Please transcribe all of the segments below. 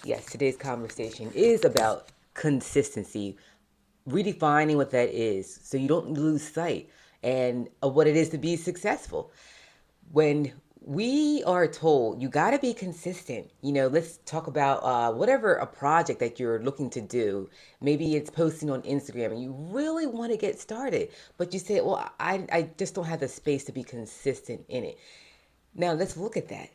Yes, today's conversation is about consistency, redefining what that is so you don't lose sight and of what it is to be successful. When we are told you got to be consistent, let's talk about whatever a project that you're looking to do. Maybe it's posting on Instagram and you really want to get started, but you say, well, I just don't have the space to be consistent in it. Now, let's look at that.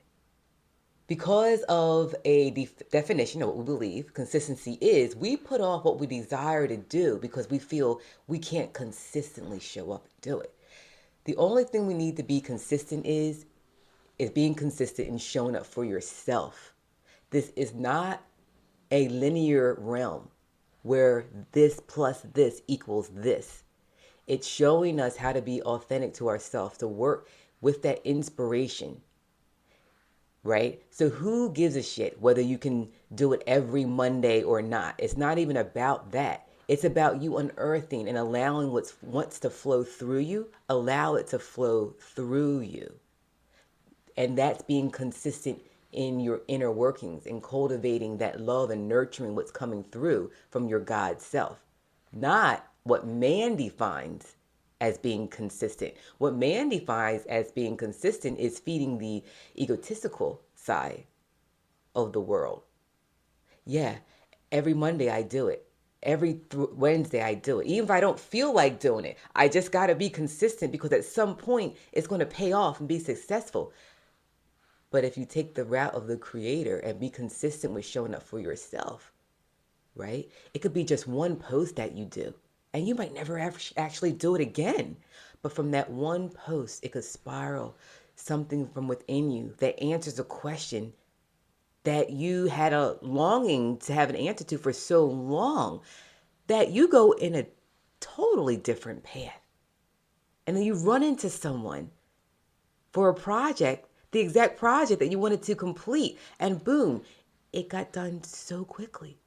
Because of a definition of what we believe consistency is, we put off what we desire to do because we feel we can't consistently show up and do it. The only thing we need to be consistent is being consistent in showing up for yourself. This is not a linear realm where this plus this equals this. It's showing us how to be authentic to ourselves, to work with that inspiration, right? So who gives a shit whether you can do it every Monday or not? It's not even about that. It's about you unearthing and allowing what wants to flow through you, allow it to flow through you. And that's being consistent in your inner workings and cultivating that love and nurturing what's coming through from your God self, not what man defines as being consistent. What man defines as being consistent is feeding the egotistical side of the world. Yeah, every Monday I do it. Every Wednesday I do it. Even if I don't feel like doing it, I just got to be consistent because at some point it's going to pay off and be successful. But if you take the route of the creator and be consistent with showing up for yourself, right? It could be just one post that you do, and you might never actually do it again. But from that one post, it could spiral something from within you that answers a question that you had a longing to have an answer to for so long that you go in a totally different path. And then you run into someone for a project, the exact project that you wanted to complete, and boom, it got done so quickly.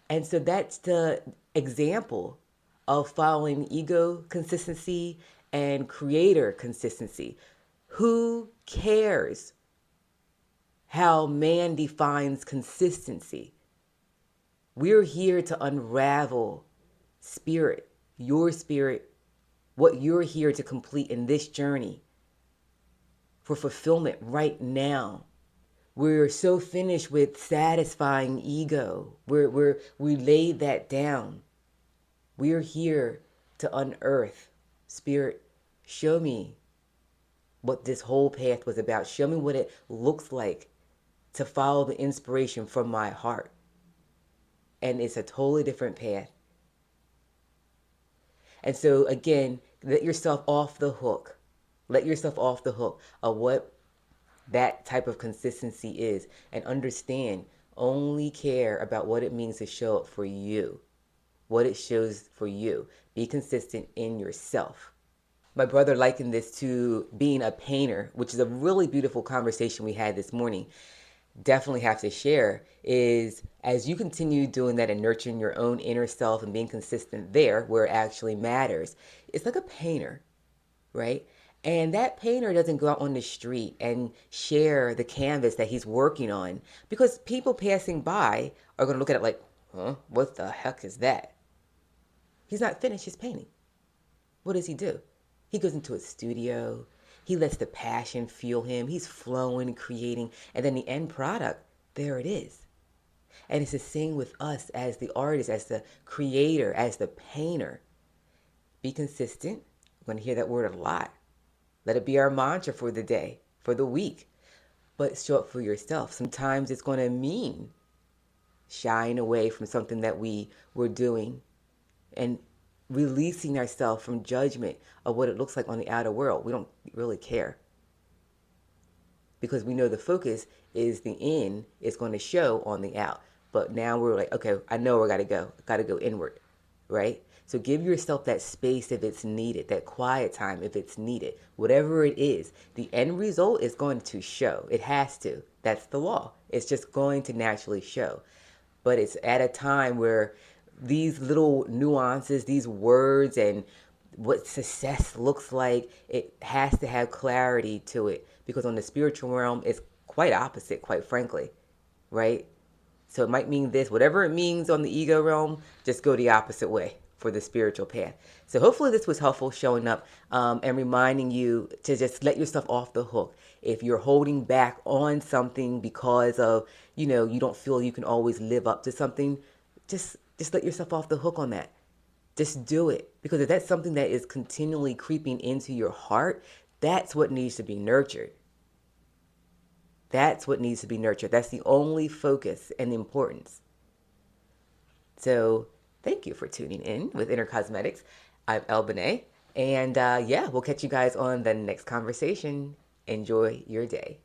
And so that's the example of following ego consistency and creator consistency. Who cares how man defines consistency? We're here to unravel spirit, what you're here to complete in this journey for fulfillment right now. We're so finished with satisfying ego. We laid that down. We're here to unearth. Spirit, show me what this whole path was about. Show me what it looks like to follow the inspiration from my heart. And it's a totally different path. And so again, let yourself off the hook. Let yourself off the hook of what that type of consistency is, and understand, only care about what it means to show up for you, what it shows for you. Be consistent in yourself. My brother likened this to being a painter, which is a really beautiful conversation we had this morning. Definitely have to share is as you continue doing that and nurturing your own inner self and being consistent there where it actually matters, it's like a painter, right? And that painter doesn't go out on the street and share the canvas that he's working on because people passing by are going to look at it like, huh, what the heck is that? He's not finished his painting. What does he do? He goes into a studio. He lets the passion fuel him. He's flowing, creating, and then the end product, there it is. And it's the same with us as the artist, as the creator, as the painter. Be consistent. We're going to hear that word a lot. Let it be our mantra for the day, for the week. But show up for yourself. Sometimes it's going to mean shying away from something that we were doing and releasing ourselves from judgment of what it looks like on the outer world. We don't really care because we know the focus is the in is going to show on the out. But now we're like, okay, I know where I got to go inward, right? So give yourself that space if it's needed, that quiet time if it's needed, whatever it is. The end result is going to show. It has to. That's the law. It's just going to naturally show. But it's at a time where these little nuances, these words, and what success looks like, it has to have clarity to it. Because on the spiritual realm, it's quite opposite, quite frankly, right? So it might mean this, whatever it means on the ego realm, just go the opposite way for the spiritual path. So hopefully this was helpful, showing up and reminding you to just let yourself off the hook. If you're holding back on something because of, you don't feel you can always live up to something, just let yourself off the hook on that. Just do it. Because if that's something that is continually creeping into your heart, that's what needs to be nurtured. That's what needs to be nurtured. That's the only focus and the importance. So thank you for tuning in with Inner Cosmetics. I'm ELLE, and yeah, we'll catch you guys on the next conversation. Enjoy your day.